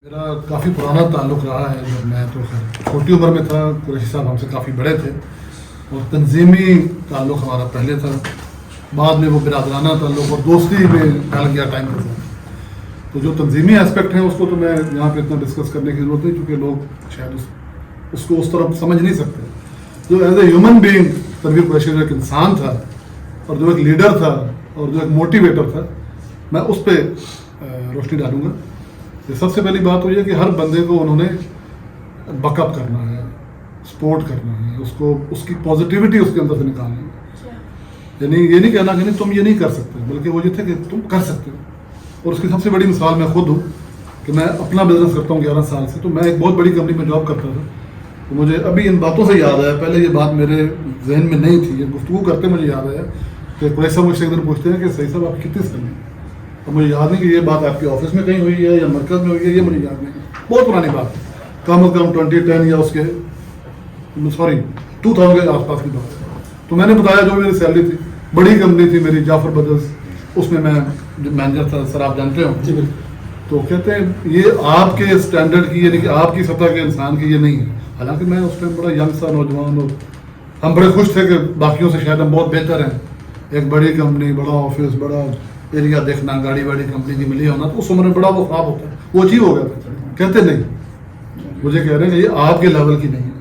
میرا کافی پرانا تعلق رہا ہے. جب میں تو چھوٹی عمر میں تھا، قریشی صاحب ہم سے کافی بڑے تھے اور تنظیمی تعلق ہمارا پہلے تھا، بعد میں وہ برادرانہ تعلق اور دوستی میں ڈال گیا ٹائم کے ساتھ. تو جو تنظیمی اسپیکٹ ہیں اس کو تو میں یہاں پہ اتنا ڈسکس کرنے کی ضرورت نہیں، کیونکہ لوگ شاید اس کو اس طرح سمجھ نہیں سکتے. جو as a human being Tanveer Qureshi جو ایک انسان تھا اور جو ایک لیڈر تھا اور جو ایک موٹیویٹر تھا، میں اس پہ روشنی ڈالوں گا. سب سے پہلی بات تو یہ کہ ہر بندے کو انہوں نے بک اپ کرنا ہے، سپورٹ کرنا ہے، اس کی پازیٹیوٹی اس کے اندر سے نکالنی ہے. یعنی یہ نہیں کہنا کہ نہیں تم یہ نہیں کر سکتے، بلکہ وہ یہ تھے کہ تم کر سکتے ہو. اور اس کی سب سے بڑی مثال میں خود ہوں کہ میں اپنا بزنس کرتا ہوں 11 سال سے. تو میں ایک بہت بڑی کمپنی میں جاب کرتا تھا. تو مجھے ابھی ان باتوں سے یاد آیا، پہلے یہ بات میرے ذہن میں نہیں تھی، یہ گفتگو کرتے مجھے یاد آیا کہ قریشی صاحب مجھ سے ایک دن پوچھتے ہیں کہ صحیح صاحب آپ کتنی سیلری ہے. اب مجھے یاد نہیں کہ یہ بات آپ کے آفس میں کہیں ہوئی ہے یا مرکز میں ہوئی ہے، یہ مجھے یاد نہیں. بہت پرانی بات ہے، کم از کم 2010 یا اس کے 2000 کے آس پاس کی بات ہے. تو میں نے بتایا جو میری سیلری تھی، بڑی کمپنی تھی میری جعفر بدرز، اس میں جو مینیجر تھا، سر آپ جانتے ہو. تو کہتے ہیں یہ آپ کے اسٹینڈرڈ کی، یعنی کہ آپ کی سطح کے انسان کی یہ نہیں ہے. حالانکہ میں اس ٹائم بڑا ینگ سا نوجوان، اور ہم بڑے خوش تھے کہ باقیوں سے شاید ہم بہت بہتر ہیں. ایک بڑی کمپنی، بڑا آفس، بڑا ایریا دیکھنا، گاڑی واڑی کمپنی کی ملی ہونا، تو اس عمر میں بڑا وہ خواب ہوتا ہے، وہ اچیو ہو گیا تھا. کہتے نہیں، مجھے کہہ رہے ہیں کہ یہ آپ کے لیول کی نہیں ہے.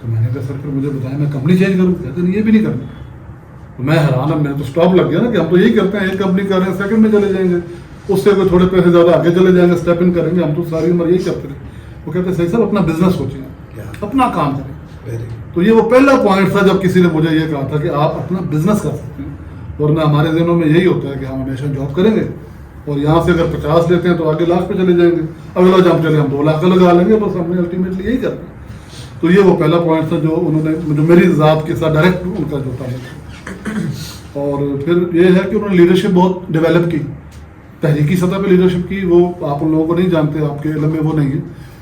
تو میں نے کہا سر پھر مجھے بتائیں میں کمپنی چینج کروں. کہتے نہیں، یہ بھی نہیں کرنا. تو میں حیران ہوں، میں تو اسٹاپ لگ گیا نا کہ ہم تو یہی کرتے ہیں، ایک کمپنی کر رہے ہیں، سیکنڈ میں چلے جائیں گے، اس سے کوئی تھوڑے پیسے زیادہ آگے چلے جائیں گے، اسٹیپ ان کریں گے. ہم تو ساری عمر یہی کرتے رہے. وہ کہتے ہیں صحیح صاحب اپنا بزنس سوچیں، اپنا کام کریں. تو یہ وہ پہلا پوائنٹ تھا جب کسی نے مجھے یہ کہا تھا کہ آپ اپنا بزنس کر سکتے ہیں. ورنہ ہمارے ذہنوں میں یہی ہوتا ہے کہ ہم ہمیشہ جاب کریں گے اور یہاں سے اگر 50 لیتے ہیں تو آگے لاکھ پہ چلے جائیں گے، اگلا جب چلے ہم 2 لاکھ کا لگا لیں گے، بس ہم نے الٹیمیٹلی یہی کرنا ہے. تو یہ وہ پہلا پوائنٹ تھا جو انہوں نے، جو میری ذات کے ساتھ ڈائریکٹ ان کا جو تھا. اور پھر یہ ہے کہ انہوں نے لیڈرشپ بہت ڈیولپ کی، تحریکی سطح پہ لیڈرشپ کی. وہ آپ ان لوگوں کو نہیں جانتے، آپ کے علم میں وہ نہیں ہے.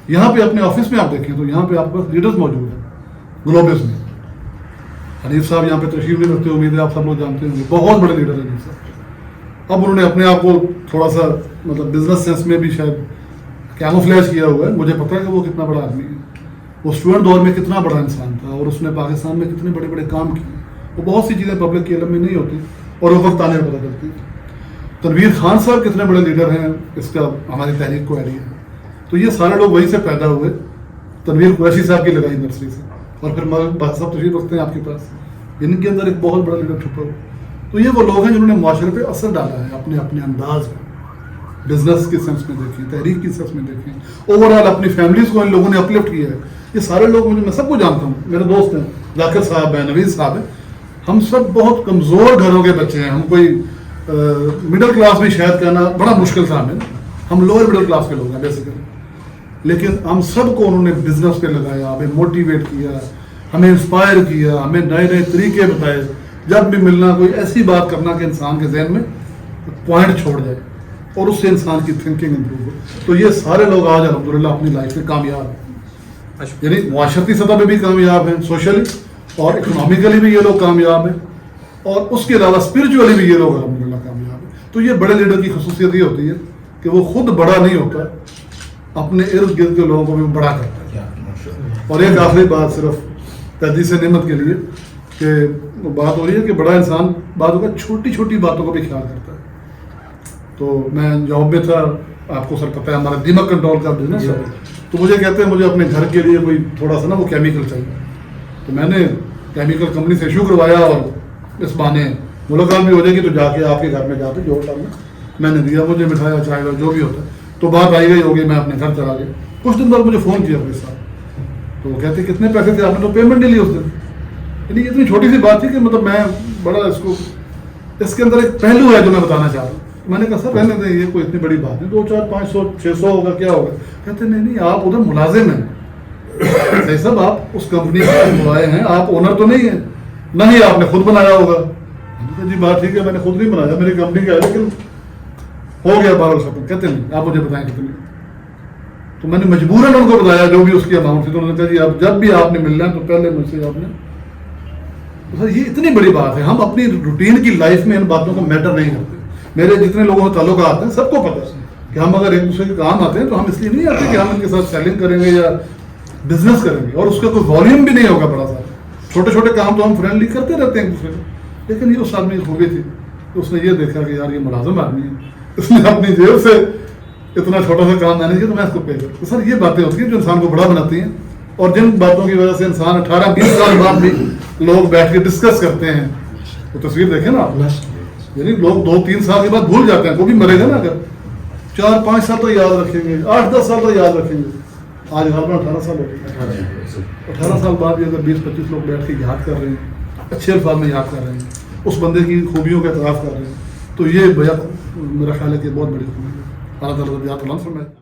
یہاں پہ اپنے آفس میں آپ دیکھیں تو یہاں پہ آپ کے پاس لیڈرز موجود ہیں گلوبس میں. حنیف صاحب یہاں پہ تشریف نہیں رکھتے، امید ہے آپ سب لوگ جانتے ہیں، بہت بڑے لیڈر ہیں حنیف صاحب. اب انہوں نے اپنے آپ کو تھوڑا سا مطلب بزنس سینس میں بھی شاید کیموفلیج کیا ہوا ہے. مجھے پتہ ہے کہ وہ کتنا بڑا آدمی ہے، وہ اسٹوڈنٹ دور میں کتنا بڑا انسان تھا، اور اس نے پاکستان میں کتنے بڑے بڑے کام کیے. وہ بہت سی چیزیں پبلک کے علم میں نہیں ہوتی اور وہ وقت آنے پتہ چلتی. تنویر خان صاحب کتنے بڑے لیڈر ہیں، اس کا ہماری تحریک کو آئیڈیا ہے. تو یہ سارے لوگ وہیں سے پیدا ہوئے، تنویر قریشی صاحب کی لگائی نرسری سے. اور پھر بہت صاحب تشریف رکھتے ہیں آپ کے پاس، ان کے اندر ایک بہت بڑا لیڈر چھپا ہوا. تو یہ وہ لوگ ہیں جنہوں نے معاشرے پہ اثر ڈالا ہے اپنے اپنے انداز میں. بزنس کے سینس میں دیکھیں، تحریک کی سینس میں دیکھیں، اوور آل اپنی فیملیز کو ان لوگوں نے اپلفٹ کیا ہے. یہ سارے لوگ میں سب کو جانتا ہوں، میرے دوست ہیں، ذاکر صاحب ہیں، نوید صاحب ہیں. ہم سب بہت کمزور گھروں کے بچے ہیں. ہم کوئی مڈل کلاس میں شاید کہنا بڑا مشکل تھا ہمیں، ہم لوور مڈل کلاس کے لوگ ہیں بیسیکلی. لیکن ہم سب کو انہوں نے بزنس پہ لگایا، ہمیں موٹیویٹ کیا، ہمیں انسپائر کیا، ہمیں نئے نئے طریقے بتائے. جب بھی ملنا کوئی ایسی بات کرنا کہ انسان کے ذہن میں پوائنٹ چھوڑ جائے اور اس سے انسان کی تھنکنگ امپروو ہو. تو یہ سارے لوگ آج الحمدللہ اپنی لائف میں کامیاب ہیں، یعنی معاشرتی سطح پہ بھی کامیاب ہیں، سوشلی اور اکنامیکلی بھی یہ لوگ کامیاب ہیں، اور اس کے علاوہ اسپرچولی بھی یہ لوگ الحمدللہ کامیاب ہیں. تو یہ بڑے لیڈر کی خصوصیت یہ ہوتی ہے کہ وہ خود بڑا نہیں ہوتا، اپنے ارد گرد کے لوگوں کو بھی بڑا کرتا ہے. اور ایک آخری بات صرف تحدیث نعمت کے لیے کہ بات ہو رہی ہے کہ بڑا انسان بعض اوقات چھوٹی چھوٹی باتوں کا بھی خیال کرتا ہے. تو میں جاب میں تھا، آپ کو سر پتہ ہے ہمارا دیمک کنٹرول کا بزنس ہے. تو مجھے کہتے ہیں مجھے اپنے گھر کے لیے کوئی تھوڑا سا نا وہ کیمیکل چاہیے. تو میں نے کیمیکل کمپنی سے ایشو کروایا، اور اس بہانے ملاقات بھی ہو جائے گی تو جا کے آپ کے گھر میں جا کے جو ڈالنا میں نے دیا، مجھے مٹھایا چائے جو بھی ہوتا ہے. تو بات آئی گئی ہوگی، میں اپنے گھر چلا گیا. کچھ دن بعد مجھے فون کیا اپنے ساتھ، تو وہ کہتے کتنے پیسے تھے آپ نے؟ تو پیمنٹ نہیں لی اس دن. یعنی اتنی چھوٹی سی بات تھی کہ مطلب میں بڑا اس کے اندر ایک پہلو ہے جو میں بتانا چاہ رہا ہوں. میں نے کہا سر رہنے دیں، یہ کوئی اتنی بڑی بات نہیں، 200 500 600 ہوگا، کیا ہوگا؟ کہتے نہیں آپ ادھر ملازم ہیں. صحیح صاحب آپ اس کمپنی کے امپلائے ہیں، آپ اونر تو نہیں ہیں، نہ ہی آپ نے خود بنایا ہوگا. جی بات ٹھیک ہے، میں نے خود نہیں بنایا، میری کمپنی کا ہے، لیکن ہو گیا 1200. کہتے نہیں آپ مجھے بتائیں کتنی. تو میں نے مجبوراً ان کو بتایا جو بھی اس کی اماؤنٹ تھی. تو انہوں نے کہا جی آپ جب بھی آپ نے ملنا ہے تو پہلے مجھ سے آپ نے. یہ اتنی بڑی بات ہے، ہم اپنی روٹین کی لائف میں ان باتوں کو میٹر نہیں کرتے. میرے جتنے لوگوں سے تعلقات ہیں سب کو پتہ ہے کہ ہم اگر ایک دوسرے کے کام آتے ہیں تو ہم اس لیے نہیں آتے کہ ہم ان کے ساتھ سیلنگ کریں گے یا بزنس کریں گے، اور اس کا کوئی والیوم بھی نہیں ہوگا بڑا سا، چھوٹے چھوٹے کام تو ہم فرینڈلی کرتے رہتے ہیں ایک دوسرے کو. لیکن یہ اس آدمی کی خوبی تھی کہ اس نے یہ دیکھا کہ یار یہ ملازم آدمی ہے، اس نے اپنی جیب سے اتنا چھوٹا سا کام مینیج کیا تو میں اس کو پے کروں. تو سر یہ باتیں ہوتی ہیں جو انسان کو بڑا بناتی ہیں، اور جن باتوں کی وجہ سے انسان 18-20 سال بعد بھی لوگ بیٹھ کے ڈسکس کرتے ہیں. وہ تصویر دیکھیں نا آپ، یعنی لوگ 2-3 سال کے بعد بھول جاتے ہیں. کوئی بھی مرے گا نا اگر 4-5 سال تو یاد رکھیں گے، 8-10 سال تو یاد رکھیں گے. آج گھر میں 18 سال ہو گئے، 18 سال بعد بھی اگر 20-25 لوگ بیٹھ کے یاد کر رہے ہیں، اچھے الفاظ میں یاد کر رہے ہیں، اس بندے کی خوبیوں کا اعتراف کر رہے ہیں، تو یہ بیعت میرا خیال ہے کہ بہت بڑی خوبی ہے. اللہ تعالیٰ فرمائے.